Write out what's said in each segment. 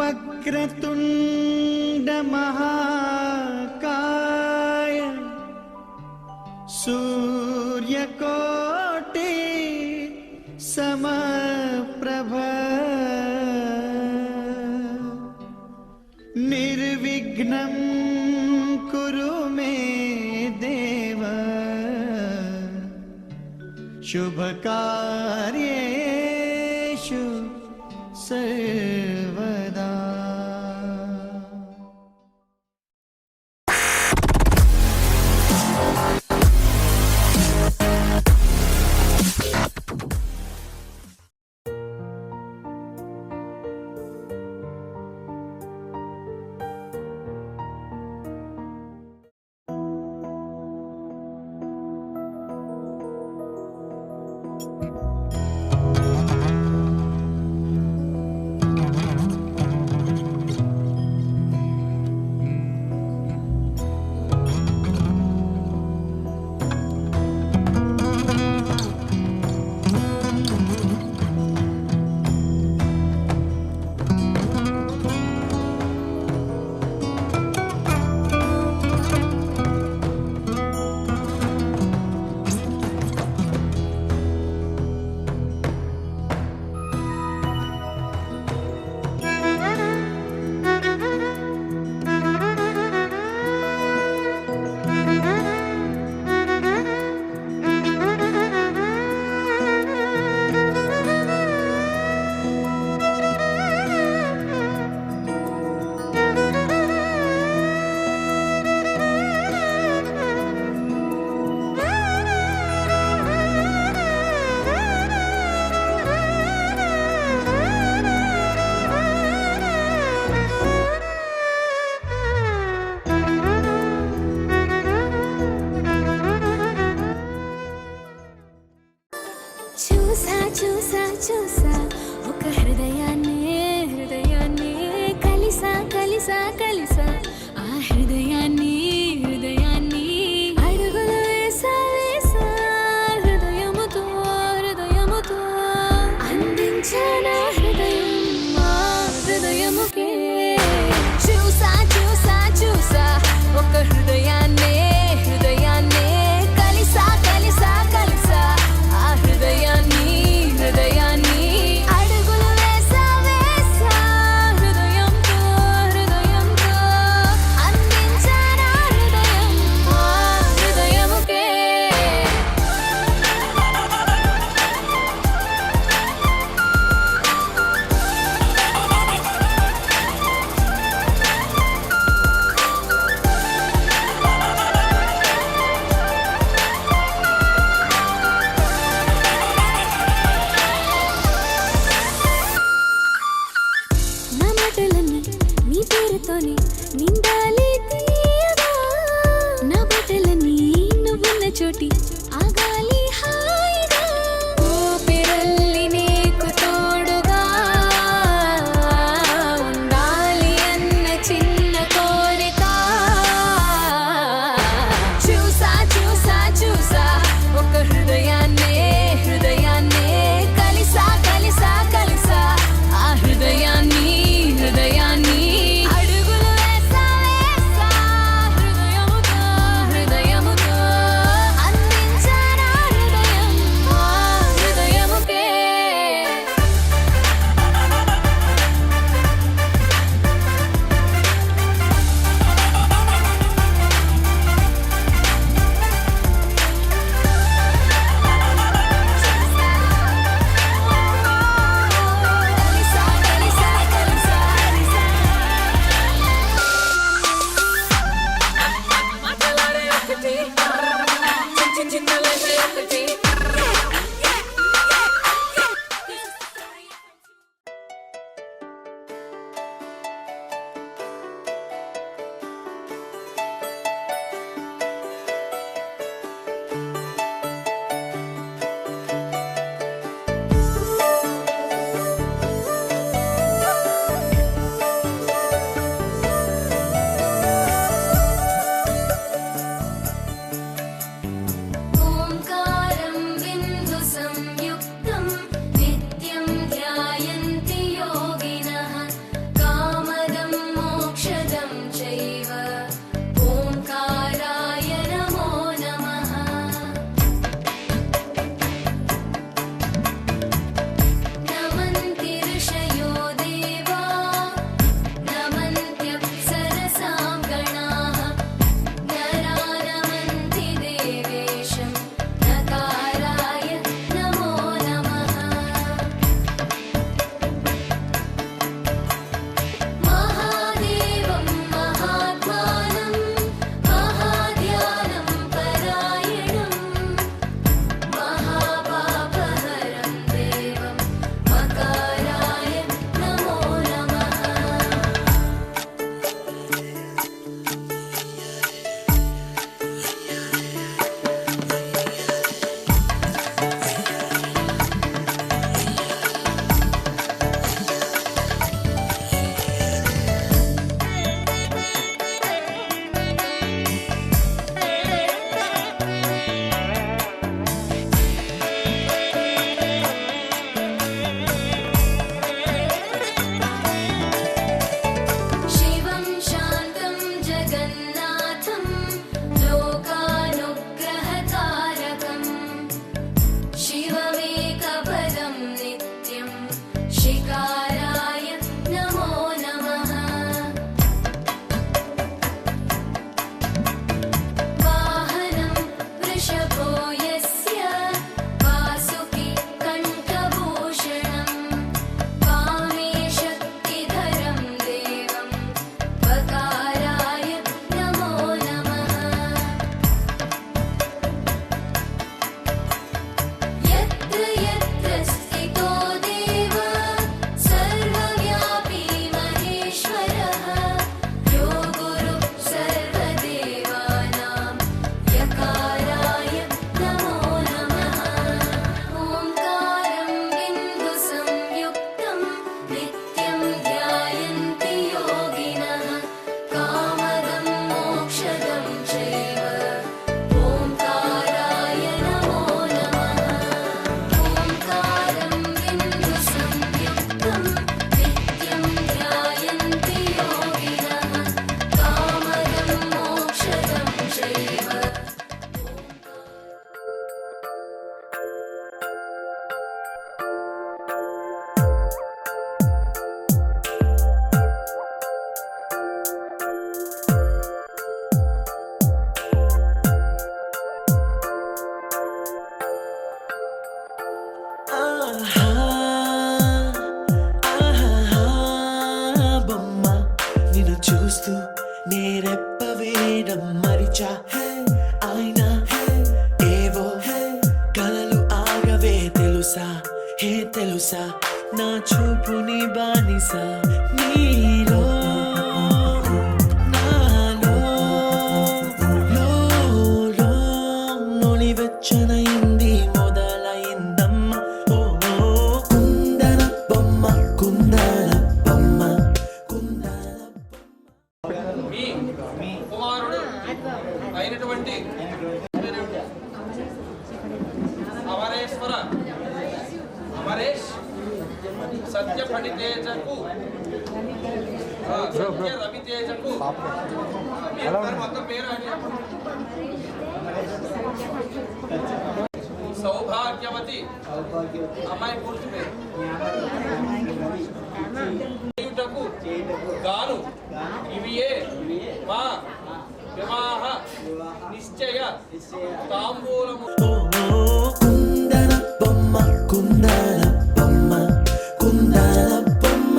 वक्रतुंड महाकाय सूर्यकोटि समप्रभ निर्विघ्नं कुरु मे देव शुभकार्येषु सर्वदा। మరిచా అయినా ఏవో కలలు ఆగవే తెలుసా హే తెలుసా నా చూపుని బానిసా నీలో నాలో లోలో నొలివెచ్చనైంది మొదలైందమ్మ ఓ కుందన బొమ్మ కుందన బొమ్మ కుందన మీ కుమారుడు అయినటువంటి అమరేశ్వర అమరేష్ సత్య ఫణితేజకు సత్య రవితేజకు మొత్తం పేరు సౌభాగ్యవతి అమ్మాయి పూర్తి పేరు గాను ఇవియే మా వివాహ నిశ్చయ తాంబూలము కుందన బొమ్మ కుందన బొమ్మ కుందన బొమ్మ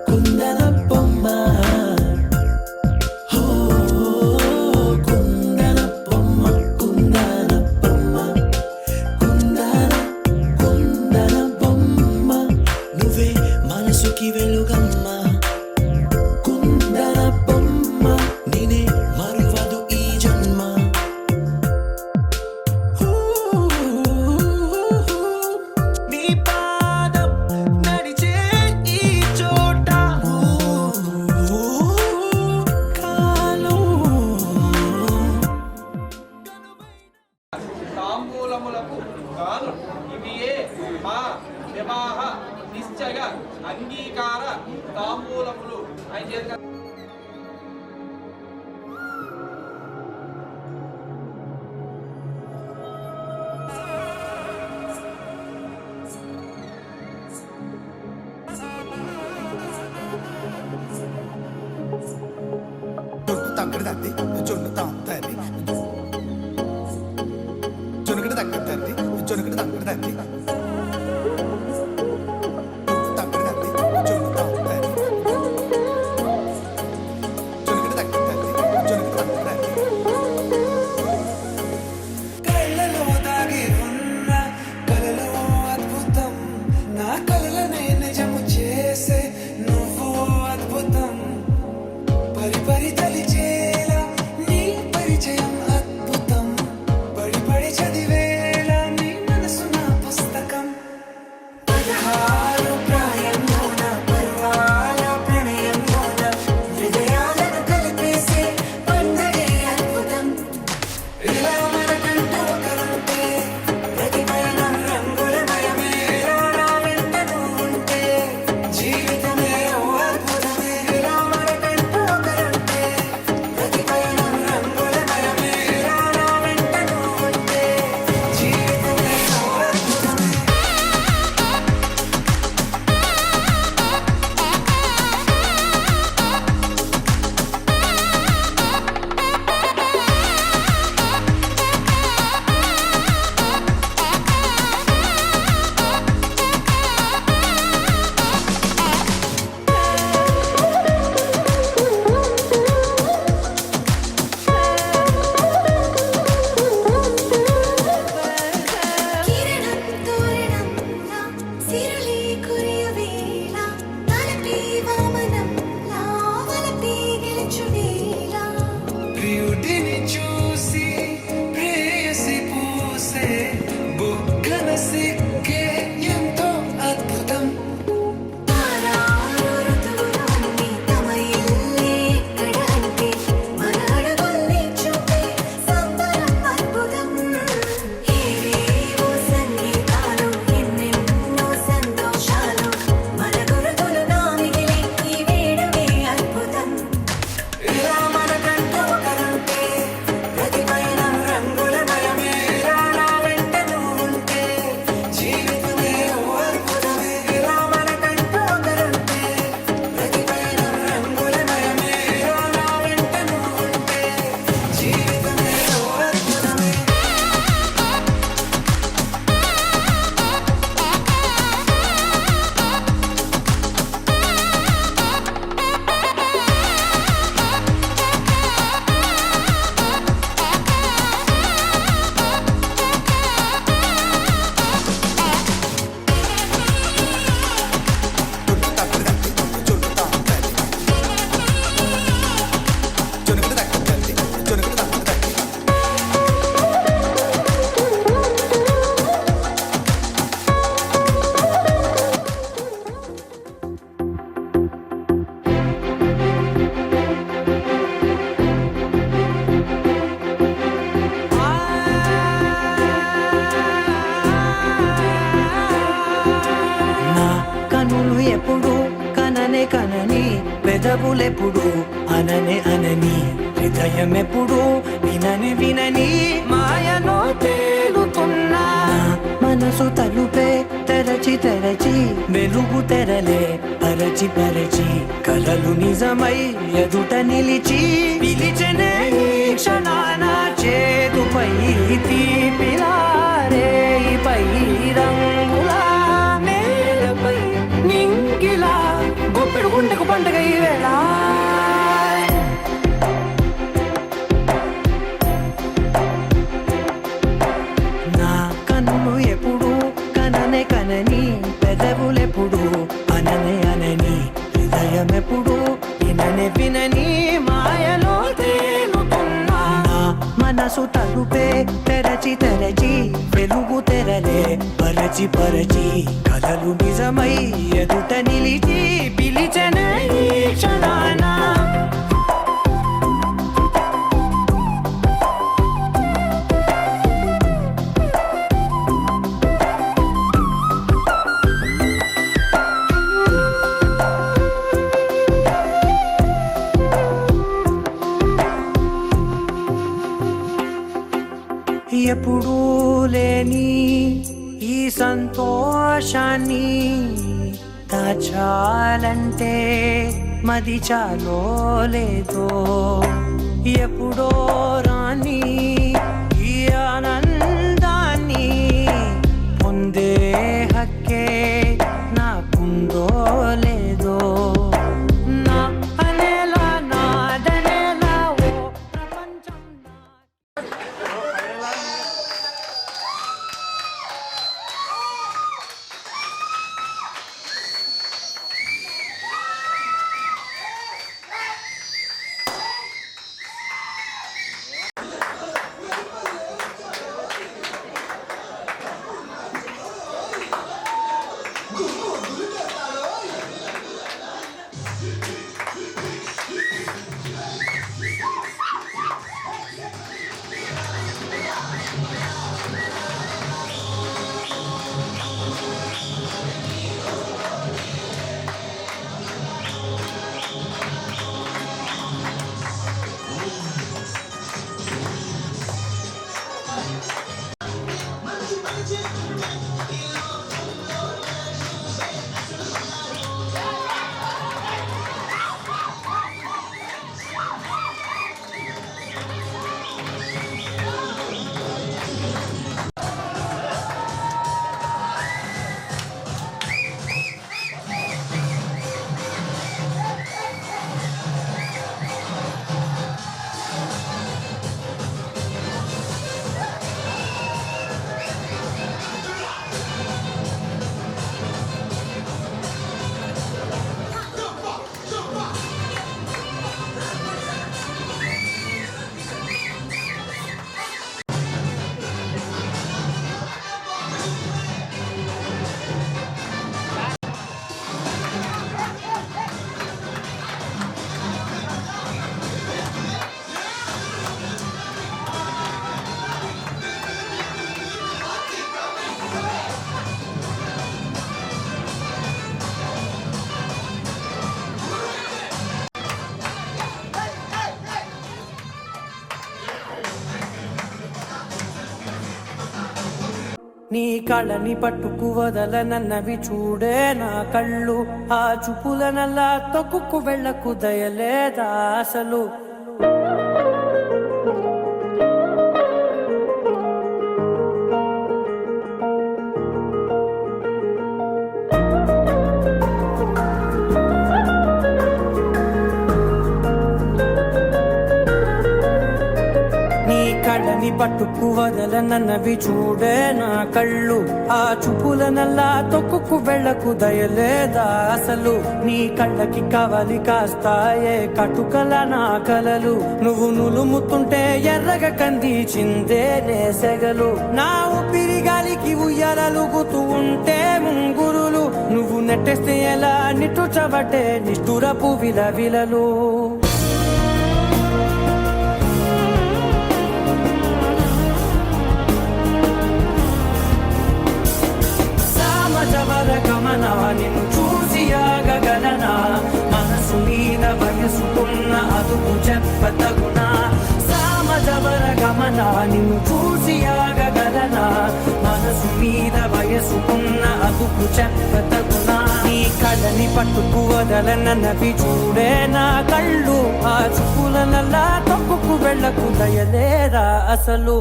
కుందన బొమ్మ హో కుందన బొమ్మ కుందన బొమ్మ కుందన కుందన బొమ్మ నువ్వే మనసుకి వెలుగమ్మ కుందన బొమ్మ నేనే మరువదు ఈ జన్మ నీ పాదం నడిచే ఈ చోట కాలం తాంబూలములకు గాను ఇవియే మా వివాహ నిశ్చయ అంగీకార తాంబూలములు అయితే తగ్గడు తంది జొన్ను తాంతది జొనుకడు తగ్గడు తంది జొనుకడు తగ్గడు తంది తగ్గడు తంది జొన్ను తాంతది జొనుకడు తగ్గడు తంది జొనుకడు తగ్గడు తంది కళ్ళలో దాగి ఉన్న కలలో అద్భుతం నా కలలనే నిజము చేసే నువ్వు అద్భుతం పరి పరి తలిచేలా నీ పరిచయం అద్భుతం పడి పడి చదివేలా నీ మనసు నా పుస్తకం 16 ప్రాయంలోన పర్వాల ప్రణయంలోన హృదయాలను కలిపేసే పండగే అద్భుతం ఇలా మనకంటూ ఒకరుంటే ప్రతిపైన రంగులమయమే ఇలా నా వెంట నువ్వుంటే జీవితమే ఓ అద్భుతమే ఇలా మనకంటూ ఒకరుంటే ప్రతిపైన రంగులమయమే ఇలా నా వెంట నువ్వుంటే జీవితమే ఓ అద్భుతమే కిరణం తోరణంలా సిరులే కురియవేళ తలపి వామనంలా వలపి గెలుచువేళ ప్రియుడిని చూసి ప్రేయసి పూసే బుగ్గన సిగ్గే ఎంతో అద్భుతం తారారు ఋతువులోని తమ ఇల్లే ఎక్కడ అంటే మన అడుగుల్ని చూపే సంబరం అద్భుతం ఏవేవో సంగీతాలు ఎన్నెన్నో సంతోషాలు మన గురుతులుగా మిగిలే ఈ వేడుకే అద్భుతం ఇలా మనకంటూ ఒకరుంటే పెదవులెప్పుడు అననే అనని హృదయం ఎప్పుడు వినని వినని మాయలో తేలుతున్నా మనసు తలుపే తెరచి తెరచి వెలుగు తెరలే పరచి పరచి కలలు నిజమై ఎదుట నిలిచి పిలిచనే ఈ క్షణాన చేతుపై తీపిలారే పై రంగులా నేలపై నింగిలా గొప్పెడు గుండెకు పండుగ ఈ వేళ నా కన్ను ఎప్పుడు కననే కనని పెదవులెప్పుడు అననే అనని హృదయం ఎప్పుడు విననే వినని మాయలో తేలుతున్నా నా మనసు తలుపే తెరచి తెరచి వెలుగు తెరలే పరచి పరచి కలలు నిజమై ఎదుట నిలిచి పిలిచనే ఈ క్షణాన ఎప్పుడూ లేని ఈ సంతోషాన్ని దాచాలంటే మది చాలో లేదో ఎప్పుడో రాని ఈ ఆనందాన్ని పొందే హక్కే నాకుందో లేదో నా అనేలా నాదనేలా ఓ ప్రపంచం నీ కళ్ళని పట్టుకు వదలనన్నవి చూడే నా కళ్ళు ఆ చూపులనల్లా తొక్కుకు వెళ్ళకు దయలేదా అసలు కళ్ళని పట్టుకు వదలనన్నవి చూడే నా కళ్ళు ఆ చూపులనల్లా తొక్కుకు వెళ్ళకు దయలేదా అసలు నీ కళ్ళకి కవలి కాస్తాయే కటుకల నా కలలు నువ్వు నులుముతుంటే ఎర్రగ కందిచిందే నేసెగలు నా ఊపిరి గాలికి ఉయ్యాలలుగుతూ ఉంటే ముంగురులు నువ్వు నెట్టేస్తే ఎలా నిట్టుచబట్టే నిష్ఠురపు విలవిలలు గమనవా నిన్ను చూసి ఆగగలనా మనసు మీద యమనా నిన్ను చూసి ఆగగలనా మనసు మీద వయసుకున్న అదుపు చెప్పతగునా నీ కళ్ళని పట్టుకు వదలనవి చూడే నా కళ్ళు ఆ చూపులనల్లా తప్పుకు వెళ్ళకు దయలేరా అసలు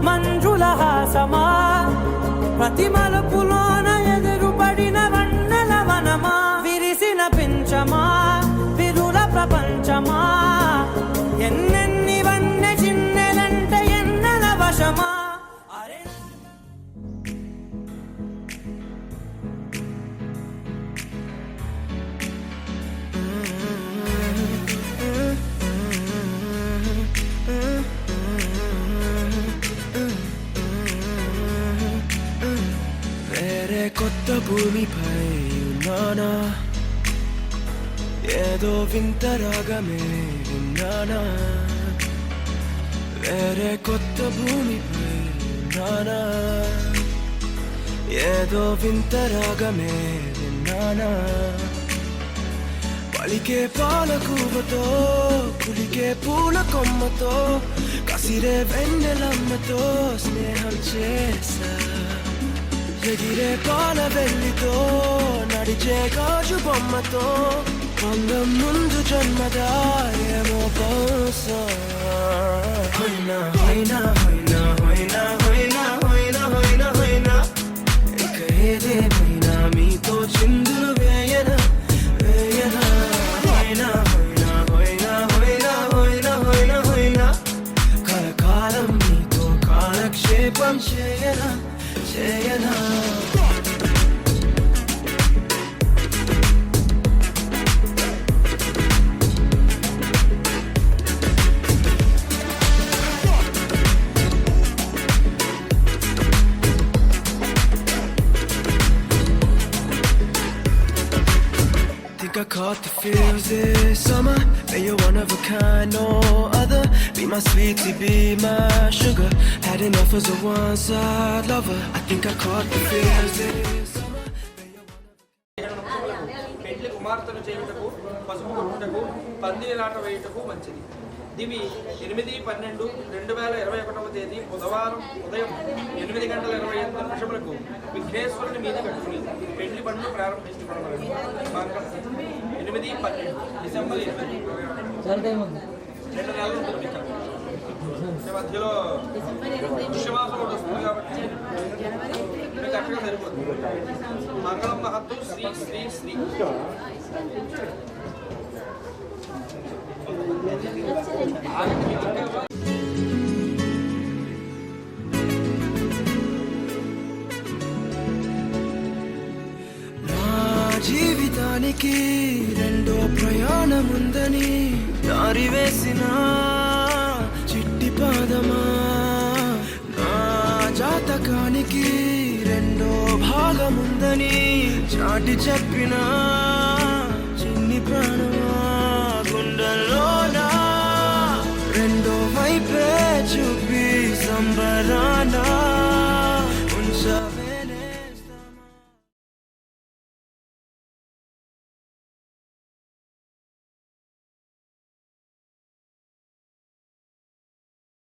మంజుల హాసమా ప్రతి మలుపులోన ఎదురుపడిన వన్నెల వనమా విరిసిన పించమా విరుల ప్రపంచమా ఎన్నెన్ని వన్నె చిన్నెలంటే ఎన్నెల వశమా అరే వేరే కొత్త భూమిపై ఉన్నానా ఏదో వింత రాగమే విన్నానా వేరే కొత్త భూమిపై ఉన్నానా ఏదో వింత రాగమే విన్నానా పలికే పాలకూవతో కులికే పూల కొమ్మతో కసిరే వెన్నెలమ్మతో స్నేహం చేసా ఎగిరే పాల వెళ్ళితో నడిచే గాజు బొమ్మతో అందం ముందు జన్మదా ఏమో బహుశా హైనా హైనా హైనా హైనా హైనా హైనా హైనా హైనా ఇక ఏదేమైనా మీతో చిందులు వేయనా వేయనా హైనా హైనా హైనా హైనా హైనా హైనా హైనా కలకాలం మీతో కాలక్షేపం చేయనా చేయనా Think I caught the feels this summer. And you're one of a kind, no other. Be my sweetie, be my sugar. Had enough as a one-side lover. I think I caught the feels this summer. పెండ్లి కుమార్తెను చేయుటకు పసుపు కొట్టుటకు పందిలాట వేయుటకు మంచిది దివి 8/12/2021 తేదీ బుధవారం ఉదయం 8:28 విఘ్నేశ్వరుని మీద కట్టుకుని పెళ్లి పనులు ప్రారంభించుకోవడం 8/12 డిసెంబర్ 8 2 నెలలు ఉంటుంది మధ్యలో పుష్యమాసం ఒకటి వస్తుంది కాబట్టి మీకు కరెక్ట్గా సరిపోతుంది మంగళం మహత్తు శ్రీ శ్రీ శ్రీ నా జీవితానికి రెండో ప్రయాణముందని దారి వేసిన చిట్టి పాదమా నా జాతకానికి రెండో భాగముందని చాటి చెప్పిన చిన్ని ప్రాణమా గుండెల్లోనా రెండో వైపే చూపి సంబరానా